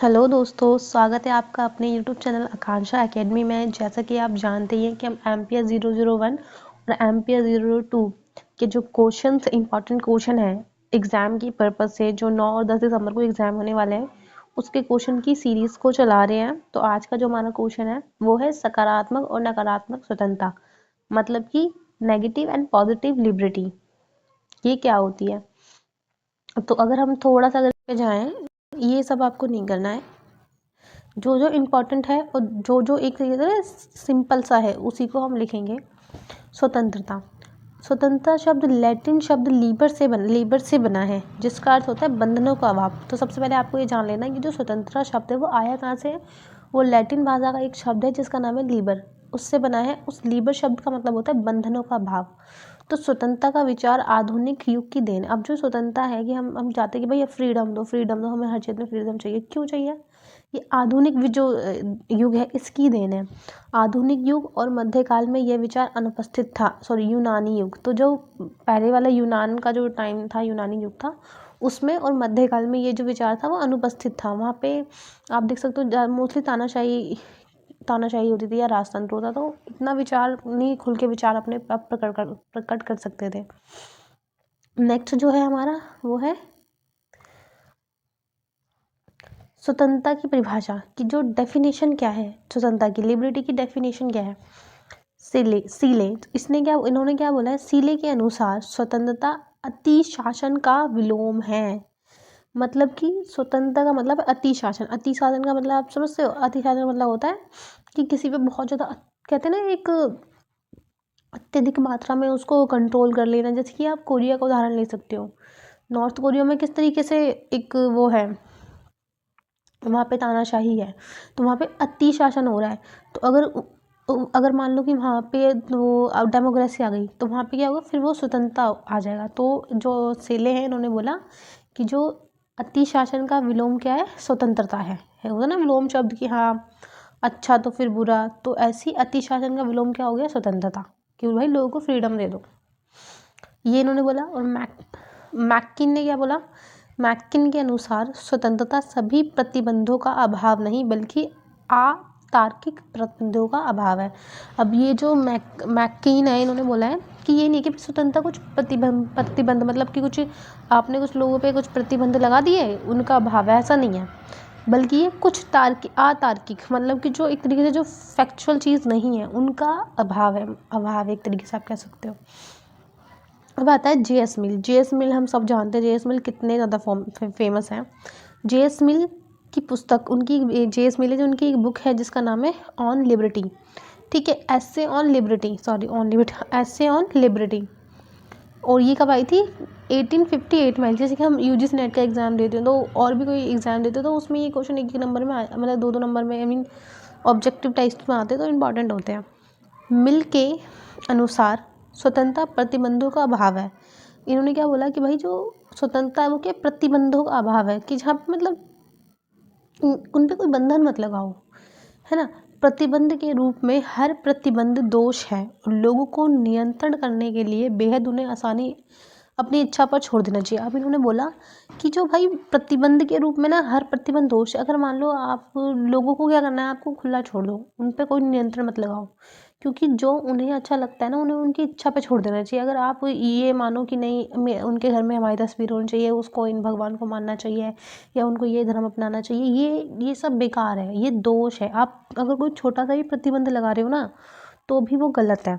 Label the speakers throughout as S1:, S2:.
S1: Hello दोस्तों, स्वागत है आपका अपने यूट्यूब चैनल आकांक्षा एकेडमी में। जैसा कि आप जानते ही हैं कि हम एमपीएस 001 और एमपीएस 002 के जो क्वेश्चंस इंपॉर्टेंट क्वेश्चन है एग्जाम की पर्पज से, जो 9 और 10 दिसंबर को एग्जाम होने वाले हैं, उसके क्वेश्चन की सीरीज को चला रहे हैं। तो आज का जो हमारा क्वेश्चन है वो है सकारात्मक और नकारात्मक स्वतंत्रता, मतलब कि नेगेटिव एंड पॉजिटिव लिबर्टी, ये क्या होती है। तो अगर हम थोड़ा सा अगर पे जाएं, ये सब आपको नहीं करना है। जो जो इम्पोर्टेंट है और जो जो एक तरीके से सिंपल सा है उसी को हम लिखेंगे। स्वतंत्रता। स्वतंत्रता शब्द लैटिन शब्द लीबर से बना है, जिसका अर्थ होता है बंधनों का अभाव। तो सबसे पहले आपको ये जान लेना है कि जो स्वतंत्रता शब्द है वो आया कहाँ से है। वो लैटिन भाषा का एक शब्द है जिसका नाम है लीबर, उससे बना है। उस लीबर शब्द का मतलब होता है बंधनों का अभाव। तो स्वतंत्रता का विचार आधुनिक युग की देन। अब जो स्वतंत्रता है कि हम चाहते हैं कि भैया फ्रीडम दो, हमें हर चीज़ में फ्रीडम चाहिए। क्यों चाहिए? ये आधुनिक जो युग है इसकी देन है। आधुनिक युग और मध्यकाल में यह विचार अनुपस्थित था। यूनानी युग, तो जो पहले वाला यूनान का जो टाइम था, यूनानी युग था, उसमें और मध्यकाल में ये जो विचार था वो अनुपस्थित था। वहाँ पे आप देख सकते हो मोस्टली तानाशाही तानाशाही होती थी या राजतंत्र होता, तो इतना विचार नहीं खुल के विचार अपने आप प्रकट कर सकते थे। नेक्स्ट जो है हमारा वो है स्वतंत्रता की परिभाषा की जो डेफिनेशन क्या है। स्वतंत्रता की लिबर्टी की डेफिनेशन क्या है? सीले इन्होंने क्या बोला है? सीले के अनुसार स्वतंत्रता अति शासन का विलोम है। मतलब कि स्वतंत्रता का मतलब है अति शासन। अति शासन का मतलब आप समझते हो? अति शासन का मतलब होता है कि किसी पे बहुत ज़्यादा, कहते हैं ना, एक अत्यधिक मात्रा में उसको कंट्रोल कर लेना। जैसे कि आप कोरिया का उदाहरण ले सकते हो। नॉर्थ कोरिया में किस तरीके से एक वो है, वहाँ पे तानाशाही है, तो वहाँ पे अति शासन हो रहा है। तो अगर मान लो कि वहाँ पे वो डेमोक्रेसी आ गई, तो वहाँ पे क्या होगा? फिर वो स्वतंत्रता आ जाएगा। तो जो सेले हैं इन्होंने बोला कि जो अति शासन का विलोम क्या है? स्वतंत्रता है। होगा ना विलोम शब्द कि हाँ अच्छा तो फिर बुरा, तो ऐसी अति शासन का विलोम क्या हो गया? स्वतंत्रता। कि भाई लोगों को फ्रीडम दे दो, ये इन्होंने बोला। और मैकिन ने क्या बोला? मैकिन के अनुसार स्वतंत्रता सभी प्रतिबंधों का अभाव नहीं बल्कि अतार्किक प्रतिबंधों का अभाव है। अब ये जो मैकिन है, इन्होंने बोला है कि ये नहीं कि स्वतंत्रता कुछ प्रतिबंध मतलब कि कुछ आपने कुछ लोगों पे कुछ प्रतिबंध लगा दिए उनका अभाव है, ऐसा नहीं है। बल्कि ये कुछ अतार्किक मतलब कि जो एक तरीके से जो फैक्चुअल चीज़ नहीं है उनका अभाव है। एक तरीके से आप कह सकते हो। अब आता है जेएस मिल। जेएस मिल हम सब जानते हैं जेएस मिल कितने ज़्यादा फेमस हैं। जेएस मिल की पुस्तक, उनकी जेएस मिल है जो उनकी एक बुक है जिसका नाम है ऑन लिबर्टी। ठीक है, ऐसे ऑन लिबर्टी, ऐसे ऑन लिबर्टी। और ये कब आई थी? 1858 में। जैसे कि हम यूजीसी नेट का एग्ज़ाम देते हैं तो और भी कोई एग्ज़ाम देते हैं तो उसमें ये क्वेश्चन एक नंबर में मतलब दो नंबर में, आई मीन ऑब्जेक्टिव टेस्ट में आते हैं तो इम्पॉर्टेंट होते हैं। मिल के अनुसार स्वतंत्रता प्रतिबंधों का अभाव है। इन्होंने क्या बोला कि भाई जो स्वतंत्रता है वो क्या? प्रतिबंधों का अभाव है, कि जहाँ पे मतलब उन पे कोई बंधन मत लगाओ, है ना। प्रतिबंध के रूप में हर प्रतिबंध दोष है और लोगों को नियंत्रण करने के लिए बेहद उन्हें आसानी अपनी इच्छा पर छोड़ देना चाहिए। अब इन्होंने बोला कि जो भाई प्रतिबंध के रूप में ना हर प्रतिबंध दोष है। अगर मान लो आप लोगों को क्या करना है, आपको खुला छोड़ दो, उन पे कोई नियंत्रण मत लगाओ, क्योंकि जो उन्हें अच्छा लगता है ना उन्हें उनकी इच्छा पे छोड़ देना चाहिए। अगर आप ये मानो कि नहीं उनके घर में हमारी तस्वीर होनी चाहिए, उसको इन भगवान को मानना चाहिए या उनको ये धर्म अपनाना चाहिए, ये सब बेकार है, ये दोष है। आप अगर कोई छोटा सा भी प्रतिबंध लगा रहे हो ना तो भी वो गलत है।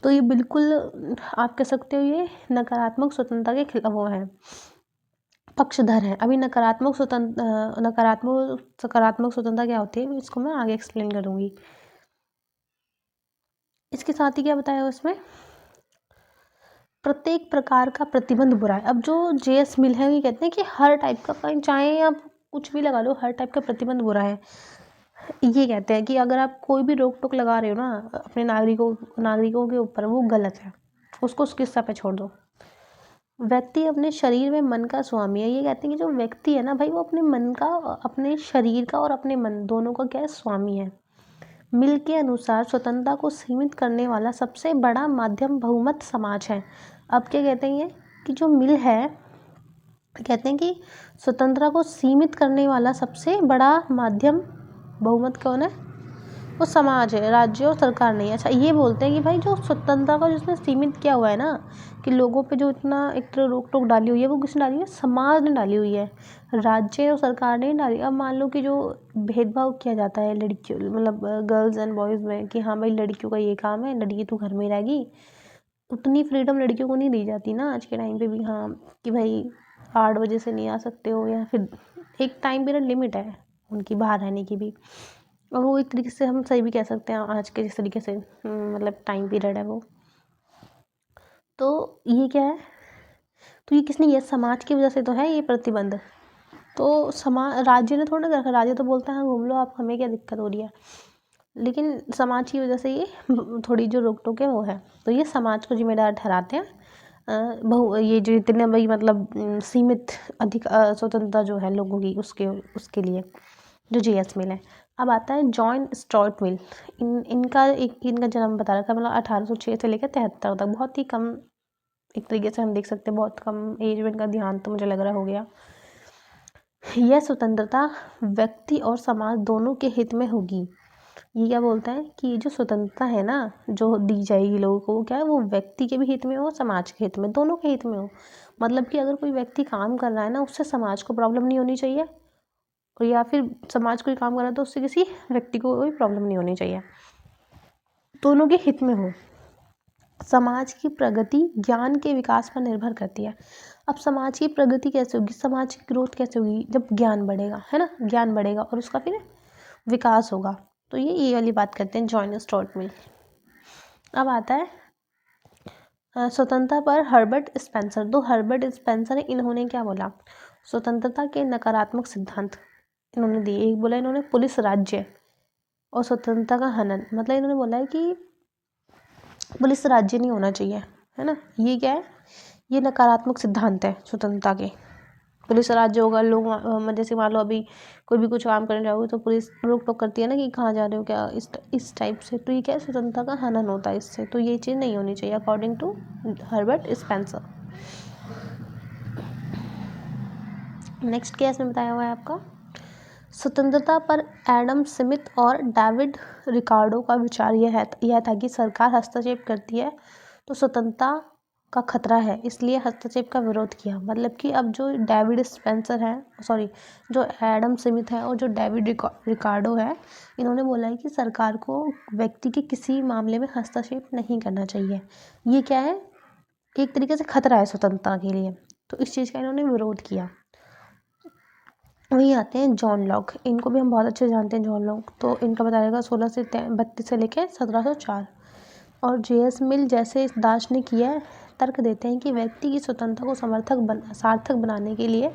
S1: तो ये बिल्कुल आप कह सकते हो ये नकारात्मक स्वतंत्रता के खिलाफ वो है, पक्षधर है। अभी सकारात्मक स्वतंत्रता क्या होती है इसको मैं आगे एक्सप्लेन करूँगी। इसके साथ ही क्या बताया उसमें? प्रत्येक प्रकार का प्रतिबंध बुरा है। अब जो जेएस मिल है ये कहते हैं कि हर टाइप का, कहीं चाहे आप कुछ भी लगा लो, हर टाइप का प्रतिबंध बुरा है। ये कहते हैं कि अगर आप कोई भी रोक टोक लगा रहे हो ना अपने नागरिकों के ऊपर, वो गलत है, उसको उसके हिस्सा पे छोड़ दो। व्यक्ति अपने शरीर में मन का स्वामी है। ये कहते हैं कि जो व्यक्ति है ना भाई वो अपने मन का, अपने शरीर का और अपने मन दोनों का क्या है? स्वामी है। मिल के अनुसार स्वतंत्रता को सीमित करने वाला सबसे बड़ा माध्यम बहुमत समाज है। अब क्या कहते हैं ये कि जो मिल है कहते हैं कि स्वतंत्रता को सीमित करने वाला सबसे बड़ा माध्यम बहुमत कौन है? वो समाज है, राज्य और सरकार नहीं है। अच्छा, ये बोलते हैं कि भाई जो स्वतंत्रता को जिसने सीमित किया हुआ है ना, कि लोगों पे जो इतना एक तरह रोक टोक डाली हुई है, वो किसने डाली है? समाज ने डाली हुई है, राज्य और सरकार ने डाली। अब मान लो कि जो भेदभाव किया जाता है लड़कियों मतलब गर्ल्स एंड बॉयज़ में, कि हाँ भाई लड़कियों का ये काम है, लड़की तू घर में रहेगी, उतनी फ्रीडम लड़कियों को नहीं दी जाती ना आज के टाइम पे भी। हाँ कि भाई 8 बजे से नहीं आ सकते हो, या फिर एक टाइम पीरियड लिमिट है उनकी बाहर रहने की भी, और वो एक तरीके से हम सही भी कह सकते हैं आज के जिस तरीके से मतलब टाइम पीरियड है वो। तो ये क्या है? तो ये किसने, ये समाज की वजह से तो है ये प्रतिबंध। तो राज्य ने थोड़ा ना रखा, राज्य तो बोलता है हाँ घूम लो आप, हमें क्या दिक्कत हो रही है, लेकिन समाज की वजह से ये थोड़ी जो रोक टोक है वो है। तो ये समाज को जिम्मेदार ठहराते हैं ये जो इतने भाई मतलब सीमित अधिक स्वतंत्रता जो है लोगों की, उसके लिए जो JS मिल है। अब आता है जॉन स्टुअर्ट मिल। इनका जन्म बता रखा है, मतलब 1806 से लेकर 73 तक, बहुत ही कम एक तरीके से हम देख सकते हैं, बहुत कम एज में इनका देहांत तो मुझे लग रहा हो गया। यह स्वतंत्रता व्यक्ति और समाज दोनों के हित में होगी। ये क्या बोलता है कि ये जो स्वतंत्रता है ना जो दी जाएगी लोगों को, वो क्या है, वो व्यक्ति के भी हित में हो, समाज के हित में, दोनों के हित में हो। मतलब कि अगर कोई व्यक्ति काम कर रहा है ना, उससे समाज को प्रॉब्लम नहीं होनी चाहिए, और या फिर समाज कोई काम कर रहा है तो उससे किसी व्यक्ति को कोई प्रॉब्लम नहीं होनी चाहिए, दोनों के हित में हो। समाज की प्रगति ज्ञान के विकास पर निर्भर करती है। अब समाज की प्रगति कैसे होगी, समाज की ग्रोथ कैसे होगी? जब ज्ञान बढ़ेगा, है ना, ज्ञान बढ़ेगा और उसका फिर विकास होगा। तो ये वाली बात करते हैं जॉन स्टुअर्ट मिल। अब आता है स्वतंत्रता पर हर्बर्ट स्पेंसर। तो हर्बर्ट स्पेंसर है, इन्होंने क्या बोला? स्वतंत्रता के नकारात्मक सिद्धांत इन्होंने दिए। एक बोला इन्होंने पुलिस राज्य और स्वतंत्रता का हनन, मतलब इन्होंने बोला है कि पुलिस राज्य नहीं होना चाहिए, है ना। ये क्या है? ये नकारात्मक सिद्धांत है स्वतंत्रता के। पुलिस राज्य होगा, लोग जैसे मान लो अभी कोई भी कुछ काम करने जाओगे तो पुलिस रोक टोक करती है ना कि कहाँ जा रहे हो क्या, इस टाइप से। तो ये क्या है? स्वतंत्रता का हनन होता है इससे। तो ये चीज़ नहीं होनी चाहिए according to Herbert Spencer. Next क्या इसमें बताया हुआ है आपका? स्वतंत्रता पर एडम स्मिथ और डेविड रिकार्डो का विचार यह था कि सरकार हस्तक्षेप करती है तो स्वतंत्रता का खतरा है, इसलिए हस्तक्षेप का विरोध किया। मतलब कि अब जो डेविड स्पेंसर है, सॉरी जो एडम स्मिथ है और जो डेविड रिकार्डो है, इन्होंने बोला है कि सरकार को व्यक्ति के किसी मामले में हस्तक्षेप नहीं करना चाहिए। ये क्या है? एक तरीके से खतरा है स्वतंत्रता के लिए, तो इस चीज़ का इन्होंने विरोध किया। वहीं आते हैं जॉन लॉक। इनको भी हम बहुत अच्छे जानते हैं जॉन लॉक। तो इनका बताएगा 16 से 32 से लेकर 1704। और JS मिल जैसे दार्शनिक यह तर्क देते हैं कि व्यक्ति की स्वतंत्रता को सार्थक बनाने के लिए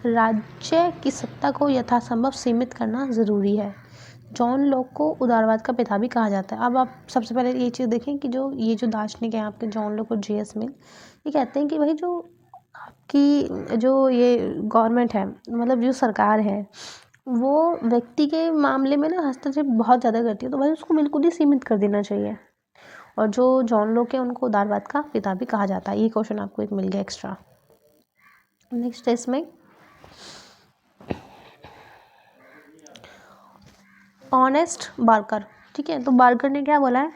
S1: राज्य की सत्ता को यथासंभव सीमित करना ज़रूरी है। जॉन लॉक को उदारवाद का पिता भी कहा जाता है। अब आप सबसे पहले ये चीज़ देखें कि ये जो दार्शनिक हैं आपके जॉन लॉक और JS मिल, ये कहते हैं कि भाई जो आपकी जो ये गवर्नमेंट है, मतलब जो सरकार है, वो व्यक्ति के मामले में ना हस्तक्षेप बहुत ज़्यादा करती है, तो भाई उसको बिल्कुल ही सीमित कर देना चाहिए। और जो जॉन लॉक है उनको उदारवाद का पिता भी कहा जाता है। ये क्वेश्चन आपको एक मिल गया एक्स्ट्रा। नेक्स्ट है इसमें ऑनेस्ट बार्कर। ठीक है, तो बार्कर ने क्या बोला है?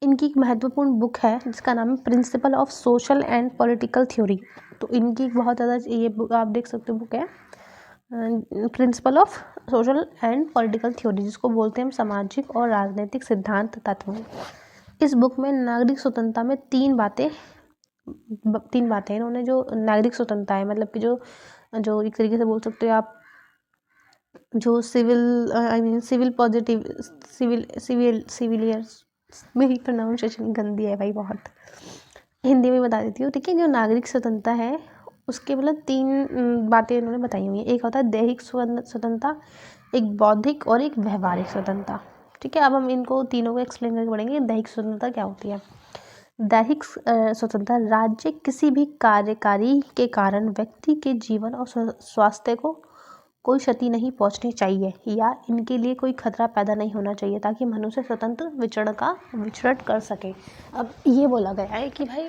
S1: इनकी एक महत्वपूर्ण बुक है जिसका नाम है principle of social and political theory. तो इनकी बहुत ज़्यादा ये बुक आप देख सकते हो, बुक है principle of social and political theory, जिसको बोलते हैं हम सामाजिक और राजनीतिक सिद्धांत तत्व। इस बुक में नागरिक स्वतंत्रता में तीन बातें इन्होंने जो नागरिक स्वतंत्रता है, मतलब कि जो एक तरीके से बोल सकते हो आप, जो सिविल पॉजिटिव सिविलियर्स, मेरी प्रोनाउंसिएशन गंदी है भाई बहुत, हिंदी में बता देती हूँ। ठीक है, जो नागरिक स्वतंत्रता है उसके मतलब तीन बातें इन्होंने बताई हुई हैं। एक होता है दैहिक स्वतंत्रता, एक बौद्धिक और एक व्यवहारिक स्वतंत्रता। ठीक है, अब हम इनको तीनों को एक्सप्लेन करके पढ़ेंगे। दैहिक स्वतंत्रता क्या होती है? दैहिक स्वतंत्रता राज्य किसी भी कार्यकारी के कारण व्यक्ति के जीवन और स्वास्थ्य को कोई क्षति नहीं पहुंचनी चाहिए या इनके लिए कोई खतरा पैदा नहीं होना चाहिए, ताकि मनुष्य स्वतंत्र विचरण कर सके। अब ये बोला गया है कि भाई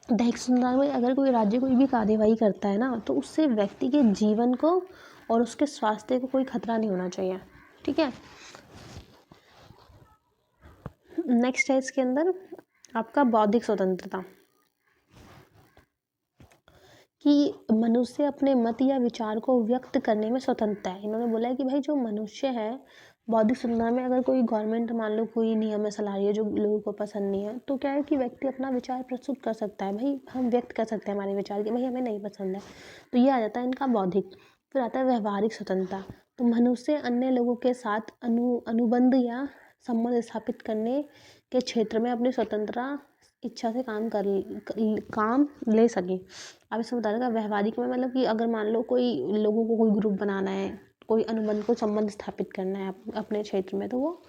S1: दैहिक स्वतंत्रता में अगर कोई राज्य कोई भी कार्यवाही करता है ना, तो उससे व्यक्ति के जीवन को और उसके स्वास्थ्य को कोई खतरा नहीं होना चाहिए। ठीक है। नेक्स्ट है इसके अंदर आपका बौद्धिक स्वतंत्रता, कि मनुष्य अपने मत या विचार को व्यक्त करने में स्वतंत्र है। इन्होंने बोला है कि भाई जो मनुष्य है, बौद्धिक स्वतंत्रता में अगर कोई गवर्नमेंट मान लो कोई नियम ऐसा ला रही है जो लोगों को पसंद नहीं है, तो क्या है कि व्यक्ति अपना विचार प्रस्तुत कर सकता है। भाई हम व्यक्त कर सकते हैं हमारे विचार कि भाई हमें नहीं पसंद है, तो ये आ जाता है इनका बौद्धिक। फिर आता है व्यवहारिक स्वतंत्रता, तो मनुष्य अन्य लोगों के साथ अनुबंध या संबंध स्थापित करने के क्षेत्र में अपनी स्वतंत्रता इच्छा से काम ले सके। अब इसमें बता देगा व्यवहारिक में, मतलब कि अगर मान लो कोई लोगों को कोई ग्रुप बनाना है, कोई अनुबंध को संबंध स्थापित करना है अपने क्षेत्र में, तो वो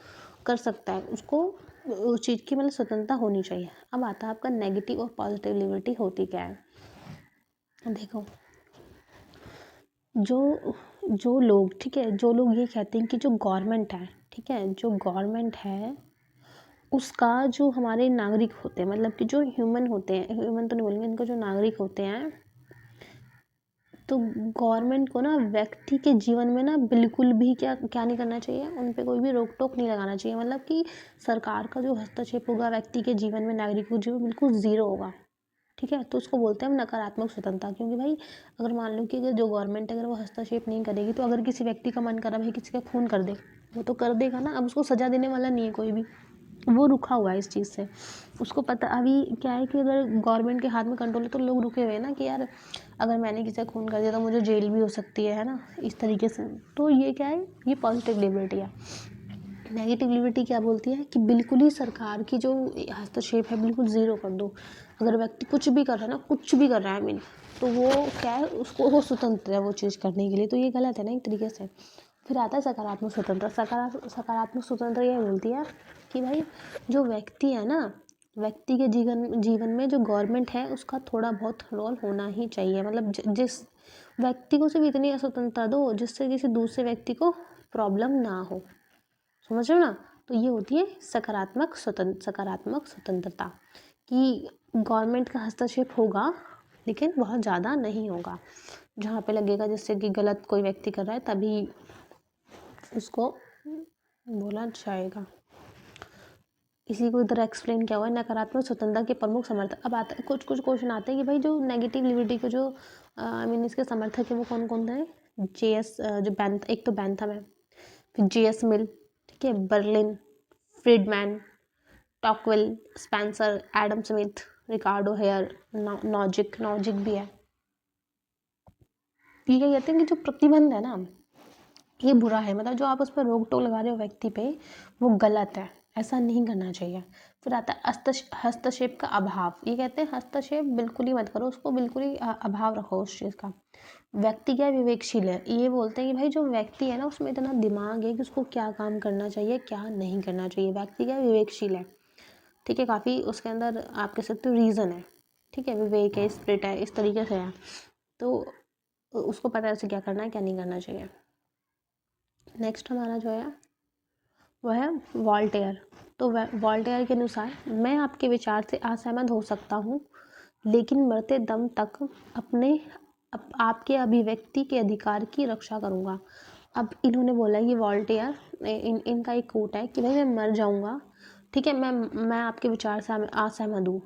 S1: कर सकता है, उसको उस चीज़ की मतलब स्वतंत्रता होनी चाहिए। अब आता है आपका नेगेटिव और पॉजिटिव लिबर्टी होती क्या है। देखो, जो लोग, ठीक है, जो लोग ये कहते हैं कि जो गवर्नमेंट है, ठीक है, जो गवर्नमेंट है उसका जो हमारे नागरिक होते हैं, मतलब कि जो ह्यूमन होते हैं, ह्यूमन तो नहीं बोलेंगे, इनको जो नागरिक होते हैं, तो गवर्नमेंट को ना व्यक्ति के जीवन में ना बिल्कुल भी क्या नहीं करना चाहिए, उन पे कोई भी रोक टोक नहीं लगाना चाहिए। मतलब कि सरकार का जो हस्तक्षेप होगा व्यक्ति के जीवन में, नागरिक के जीवन बिल्कुल ज़ीरो होगा। ठीक है, तो उसको बोलते हैं हम नकारात्मक स्वतंत्रता। क्योंकि भाई अगर मान लो कि अगर जो गवर्नमेंट अगर वो हस्तक्षेप नहीं करेगी, तो अगर किसी व्यक्ति का मन करा भाई किसी का खून कर दे, वो तो कर देगा ना। अब उसको सजा देने वाला नहीं है कोई भी, वो रुका हुआ है इस चीज़ से। उसको पता अभी क्या है कि अगर गवर्नमेंट के हाथ में कंट्रोल है, तो लोग रुके हुए हैं ना कि यार अगर मैंने किसी का खून कर दिया तो मुझे जेल भी हो सकती है ना, इस तरीके से। तो ये क्या है, ये पॉजिटिव लिबर्टी है। नेगेटिव लिबर्टी क्या बोलती है कि बिल्कुल ही सरकार की जो हस्तक्षेप है बिल्कुल ज़ीरो कर दो। अगर व्यक्ति कुछ भी कर रहा है ना, कुछ भी कर रहा है मीन, तो वो क्या है, उसको वो स्वतंत्र है वो चीज़ करने के लिए, तो ये गलत है ना एक तरीके से। फिर आता है सकारात्मक स्वतंत्रता। सकारात्मक स्वतंत्रता ये बोलती है कि भाई जो व्यक्ति है ना, व्यक्ति के जीवन में जो गवर्नमेंट है उसका थोड़ा बहुत रोल होना ही चाहिए। मतलब जिस व्यक्ति को सिर्फ इतनी स्वतंत्रता दो जिससे किसी दूसरे व्यक्ति को प्रॉब्लम ना हो, समझ रहे हो ना। तो ये होती है सकारात्मक स्वतंत्रता, कि गवर्नमेंट का हस्तक्षेप होगा लेकिन बहुत ज़्यादा नहीं होगा। जहाँ पे लगेगा जिससे कि गलत कोई व्यक्ति कर रहा है तभी उसको बोला जाएगा। इसी को इधर एक्सप्लेन किया हुआ है नकारात्मक स्वतंत्रता के प्रमुख समर्थक। अब आता है कुछ क्वेश्चन आते हैं कि भाई जो नेगेटिव लिबर्टी को जो आई मीन इसके समर्थक है वो कौन कौन है। जेएस जो एक तो बैंथम है, फिर जेएस मिल, ठीक है, Berlin, Friedman, Tocqueville, Spencer, Adam Smith, Ricardo Hayek, Nozick भी है। ये क्या कहते हैं कि जो प्रतिबंध है ना ये बुरा है, मतलब जो आप उस पर रोक टोक लगा रहे हो व्यक्ति पे वो गलत है, ऐसा नहीं करना चाहिए। फिर आता है हस्तक्षेप का अभाव। ये कहते हैं हस्तक्षेप बिल्कुल ही मत करो, उसको बिल्कुल ही अभाव रखो उस चीज़ का। व्यक्ति क्या विवेकशील है, ये बोलते हैं कि भाई जो व्यक्ति है ना उसमें इतना दिमाग है कि उसको क्या काम करना चाहिए क्या नहीं करना चाहिए। व्यक्ति क्या विवेकशील है, ठीक है, काफ़ी उसके अंदर आप कह सकते हो रीज़न है, ठीक है, विवेक है, स्पिरिट है, इस तरीके से है, तो उसको पता है उसे क्या करना है क्या नहीं करना चाहिए। नेक्स्ट हमारा जो है वह है वॉल्टेयर। तो वॉल्टेयर के अनुसार मैं आपके विचार से असहमत हो सकता हूँ लेकिन मरते दम तक आपके अभिव्यक्ति के अधिकार की रक्षा करूँगा। अब इन्होंने बोला ये वॉल्टेयर इनका एक कोट है कि भाई मैं मर जाऊँगा, ठीक है, मैं आपके विचार से असहमत हूँ,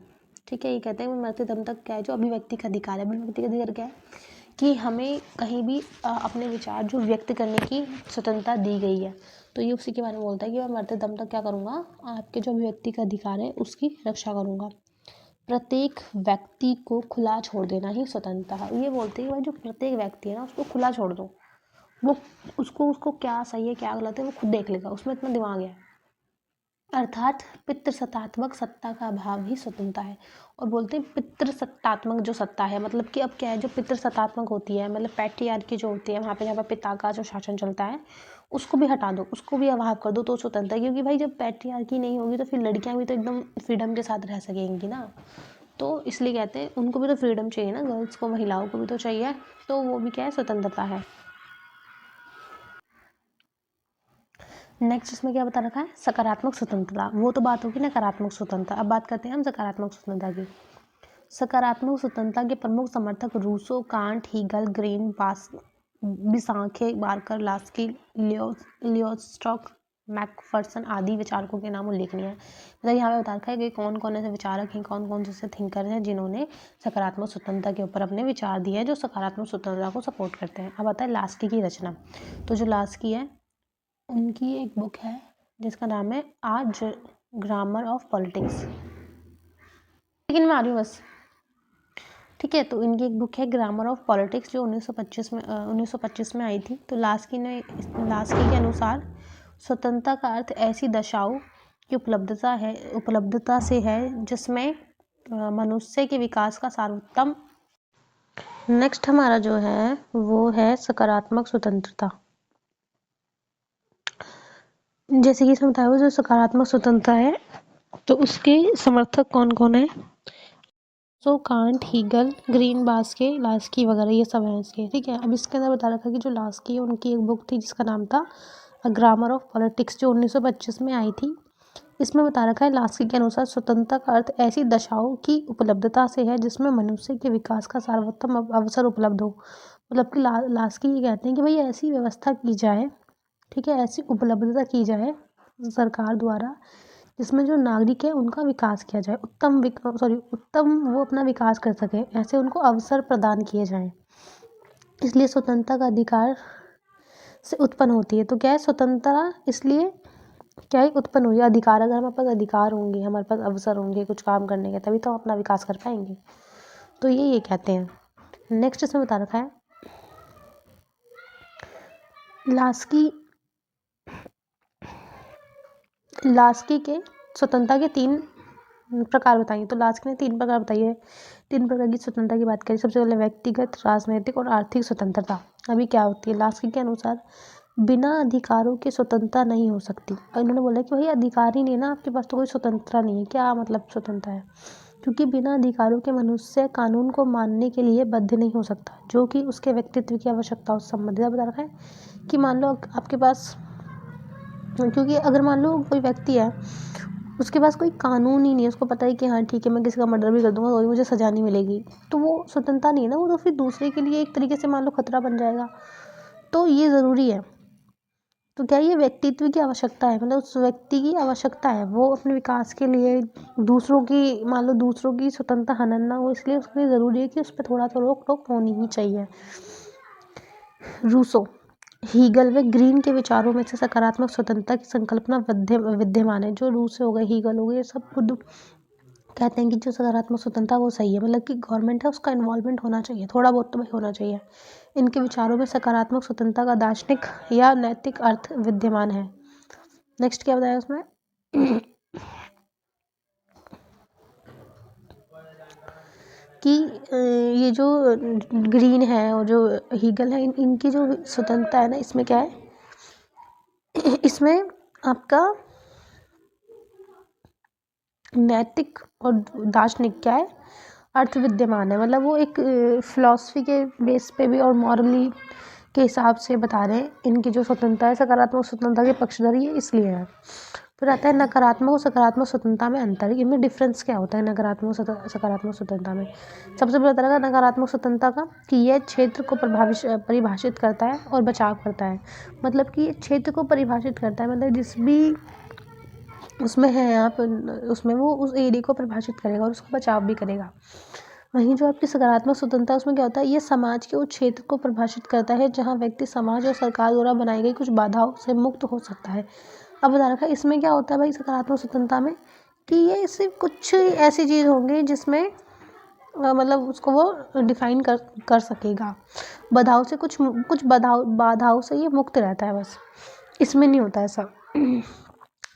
S1: ठीक है। ये कहते हैं मैं मरते दम तक क्या है जो अभिव्यक्ति का अधिकार है, अभिव्यक्ति का अधिकार क्या है कि हमें कहीं भी अपने विचार जो व्यक्त करने की स्वतंत्रता दी गई है। तो ये उसी के बारे में बोलता है कि मैं मरते दम तक क्या करूँगा, आपके जो अभिव्यक्ति का अधिकार है उसकी रक्षा करूँगा। प्रत्येक व्यक्ति को खुला छोड़ देना ही स्वतंत्रता है। ये बोलते हैं कि भाई जो प्रत्येक व्यक्ति है ना उसको खुला छोड़ दो, वो उसको क्या सही है क्या गलत है वो खुद देख लेगा, उसमें इतना दिमाग है। अर्थात पितृसत्तात्मक सत्ता का अभाव ही स्वतंत्रता है। और बोलते हैं पितृसत्तात्मक जो सत्ता है, मतलब कि अब क्या है जो पितृसत्तात्मक होती है, मतलब पैट्रियार्की जो होती है वहाँ पे जहाँ पर पिता का जो शासन चलता है उसको भी हटा दो, उसको भी अभाव कर दो तो स्वतंत्रता है। क्योंकि भाई जब पैट्रियार्की नहीं होगी तो फिर लड़कियाँ भी तो एकदम फ्रीडम के साथ रह सकेंगी ना, तो इसलिए कहते हैं उनको भी तो फ्रीडम चाहिए ना, गर्ल्स को, महिलाओं को भी तो चाहिए, तो वो भी क्या है स्वतंत्रता है। नेक्स्ट इसमें क्या बता रखा है सकारात्मक स्वतंत्रता। वो तो बात होगी नकारात्मक स्वतंत्रता, अब बात करते हैं हम सकारात्मक स्वतंत्रता की। सकारात्मक स्वतंत्रता के प्रमुख समर्थक Rousseau, Kant, Hegel, Green, Bosanquet, Barker, Laski, लियोस्टॉक, मैकफर्सन आदि विचारकों के नाम उल्लेखनीय है। मतलब यहाँ पे बता रखा है कि कौन कौन ऐसे विचारक हैं, कौन कौन से थिंकर हैं जिन्होंने सकारात्मक स्वतंत्रता के ऊपर अपने विचार दिए हैं जो सकारात्मक स्वतंत्रता को सपोर्ट करते हैं। अब आता है लास्की की रचना। तो जो लास्की है उनकी एक बुक है जिसका नाम है आज ग्रामर ऑफ पॉलिटिक्स, लेकिन मैं आ रही हूँ बस, ठीक है। तो इनकी एक बुक है ग्रामर ऑफ पॉलिटिक्स जो 1925 में आई थी। तो लास्की के अनुसार स्वतंत्रता का अर्थ ऐसी दशाओं की उपलब्धता से है जिसमें मनुष्य के विकास का सर्वोत्तम। नेक्स्ट हमारा जो है वो है सकारात्मक स्वतंत्रता। जैसे कि इसमें बताया हुआ जो सकारात्मक स्वतंत्रता है तो उसके समर्थक कौन कौन है। So Kant, Hegel, Green, Bosanquet, Laski वगैरह ये सब हैं इसके, ठीक है। अब इसके अंदर बता रखा है कि जो लास्की है उनकी एक बुक थी जिसका नाम था ग्रामर ऑफ पॉलिटिक्स जो 1925 में आई थी। इसमें बता रखा है लास्की के अनुसार स्वतंत्रता का अर्थ ऐसी दशाओं की उपलब्धता से है जिसमें मनुष्य के विकास का सर्वोत्तम अवसर उपलब्ध हो। मतलब कि लास्की ये कहते हैं कि भाई ऐसी व्यवस्था की जाए, ठीक है, ऐसी उपलब्धता की जाए सरकार द्वारा जिसमें जो नागरिक है उनका विकास किया जाए, उत्तम वो अपना विकास कर सके, ऐसे उनको अवसर प्रदान किए जाएं। इसलिए स्वतंत्रता का अधिकार से उत्पन्न होती है। तो क्या है स्वतंत्रता इसलिए क्या है उत्पन्न हुई, अधिकार, अगर हमारे पास अधिकार होंगे, हमारे पास अवसर होंगे कुछ काम करने के, तभी तो हम अपना विकास कर पाएंगे। तो ये कहते हैं। नेक्स्ट इसमें बता रखा है लास्की के स्वतंत्रता के 3 प्रकार बताइए। तो लास्की ने 3 प्रकार बताइए। 3 प्रकार की स्वतंत्रता की बात करें। सबसे पहले व्यक्तिगत, राजनीतिक और आर्थिक स्वतंत्रता। अभी क्या होती है लास्की के अनुसार बिना अधिकारों के स्वतंत्रता नहीं हो सकती। और इन्होंने बोला कि भाई अधिकार ही नहीं है ना आपके पास तो कोई स्वतंत्रता नहीं है। क्या मतलब स्वतंत्रता है, क्योंकि बिना अधिकारों के मनुष्य कानून को मानने के लिए बाध्य नहीं हो सकता जो कि उसके व्यक्तित्व की आवश्यकताओं से संबंधित बता रखा है। कि मान लो आपके पास, क्योंकि अगर मान लो कोई व्यक्ति है उसके पास कोई कानून ही नहीं है, उसको पता है कि हाँ ठीक है मैं किसी का मर्डर भी कर दूंगा तो मुझे सजा नहीं मिलेगी, तो वो स्वतंत्रता नहीं है ना, वो तो फिर दूसरे के लिए एक तरीके से मान लो खतरा बन जाएगा। तो ये ज़रूरी है। तो क्या ये व्यक्तित्व की आवश्यकता है, मतलब उस व्यक्ति की आवश्यकता है, वो अपने विकास के लिए दूसरों की, मान लो दूसरों की स्वतंत्रता हनन ना हो, इसलिए उसके लिए ज़रूरी है कि उस पर थोड़ा तो रोक टोक होनी ही चाहिए। रूसो, हीगल व ग्रीन के विचारों में से सकारात्मक स्वतंत्रता की संकल्पना विद्यमान है। जो रूस हो गए, हीगल हो गए, ये सब खुद कहते हैं कि जो सकारात्मक स्वतंत्रता वो सही है, मतलब कि गवर्नमेंट है उसका इन्वॉल्वमेंट होना चाहिए, थोड़ा बहुत तो भाई होना चाहिए। इनके विचारों में सकारात्मक स्वतंत्रता का दार्शनिक या नैतिक अर्थ विद्यमान है। नेक्स्ट क्या बताया उसमें कि ये जो ग्रीन है और जो हीगल है इनकी जो स्वतंत्रता है ना, इसमें क्या है इसमें आपका नैतिक और दार्शनिक क्या है अर्थ विद्यमान है। मतलब वो एक फिलॉसफी के बेस पे भी और मॉरली के हिसाब से बता रहे हैं। इनकी जो स्वतंत्रता है सकारात्मक स्वतंत्रता के पक्षधर ये इसलिए है। फिर आता है नकारात्मक और सकारात्मक स्वतंत्रता में अंतर, इनमें डिफरेंस क्या होता है नकारात्मक सकारात्मक स्वतंत्रता में। सबसे पहले तरह का नकारात्मक स्वतंत्रता का कि यह क्षेत्र को परिभाषित करता है और बचाव करता है। मतलब कि ये क्षेत्र को परिभाषित करता है, मतलब जिस भी उसमें है आप उसमें वो उस एरिया को परिभाषित करेगा और उसका बचाव भी करेगा। वहीं जो आपकी सकारात्मक स्वतंत्रता उसमें क्या होता है, ये समाज के उस क्षेत्र को परिभाषित करता है जहाँ व्यक्ति समाज और सरकार द्वारा बनाई गई कुछ बाधाओं से मुक्त हो सकता है। अब बता रखा है इसमें क्या होता है भाई सकारात्मक स्वतंत्रता में कि ये सिर्फ कुछ ऐसी चीज़ होंगी जिसमें मतलब उसको वो डिफाइन कर सकेगा। बाधाओं से कुछ बाधाओं से ये मुक्त रहता है, बस इसमें नहीं होता ऐसा।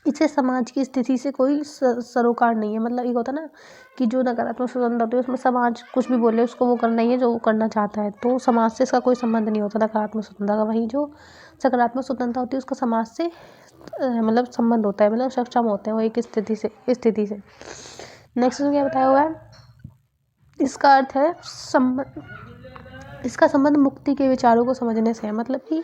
S1: इससे समाज की स्थिति से कोई सरोकार नहीं है। मतलब एक होता है ना कि जो नकारात्मक स्वतंत्रता होती है उसमें समाज कुछ भी बोले उसको वो करना ही है जो वो करना चाहता है, तो समाज से इसका कोई संबंध नहीं होता नकारात्मक स्वतंत्रता का। वहीं जो सकारात्मक स्वतंत्रता होती है उसका समाज से मतलब संबंध होता है, मतलब सक्षम होते हैं वो एक स्थिति से। नेक्स्ट क्या बताया हुआ है, इसका अर्थ है इसका संबंध मुक्ति के विचारों को समझने से है। मतलब कि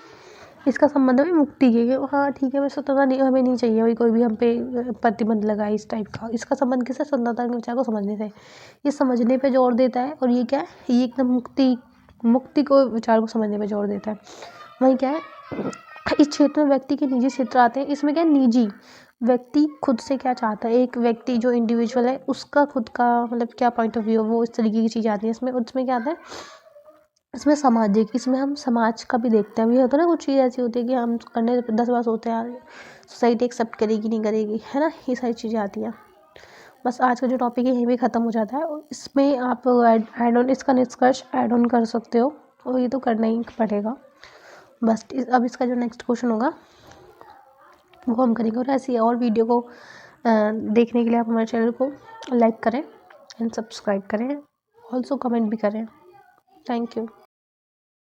S1: इसका संबंध है मुक्ति के, हाँ ठीक है, मैं स्वतंत्रता नहीं, हमें नहीं चाहिए भाई कोई भी हम पे प्रतिबंध लगाए इस टाइप का। इसका संबंध किससे? स्वतंत्रता के विचार को समझने से। ये समझने पे जोर देता है, और ये क्या है, ये एकदम मुक्ति को विचार को समझने पे जोर देता है। वहीं क्या है, इस क्षेत्र में व्यक्ति के निजी क्षेत्र आते हैं। इसमें क्या है, निजी व्यक्ति खुद से क्या चाहता है, एक व्यक्ति जो इंडिविजुअल है उसका खुद का मतलब क्या पॉइंट ऑफ व्यू है, वो इस तरीके की चीज़ आती है इसमें। उसमें क्या आता है, इसमें सामाजिक, इसमें हम समाज का भी देखते हैं। ये होता है ना, कुछ चीज़ ऐसी होती है कि हम करने 10 बार सोचते हैं यार सोसाइटी एक्सेप्ट करेगी नहीं करेगी, है ना, ये सारी चीज़ें आती हैं। बस आज का जो टॉपिक है यहीं पे ख़त्म हो जाता है। और इसमें आप ऐड ऑन, इसका निष्कर्ष ऐड ऑन कर सकते हो, और ये तो करना ही पड़ेगा। बस अब इसका जो नेक्स्ट क्वेश्चन होगा वो हम करेंगे। और ऐसी और वीडियो को देखने के लिए आप हमारे चैनल को लाइक करें एंड सब्सक्राइब करें, ऑल्सो कमेंट भी करें। Thank you.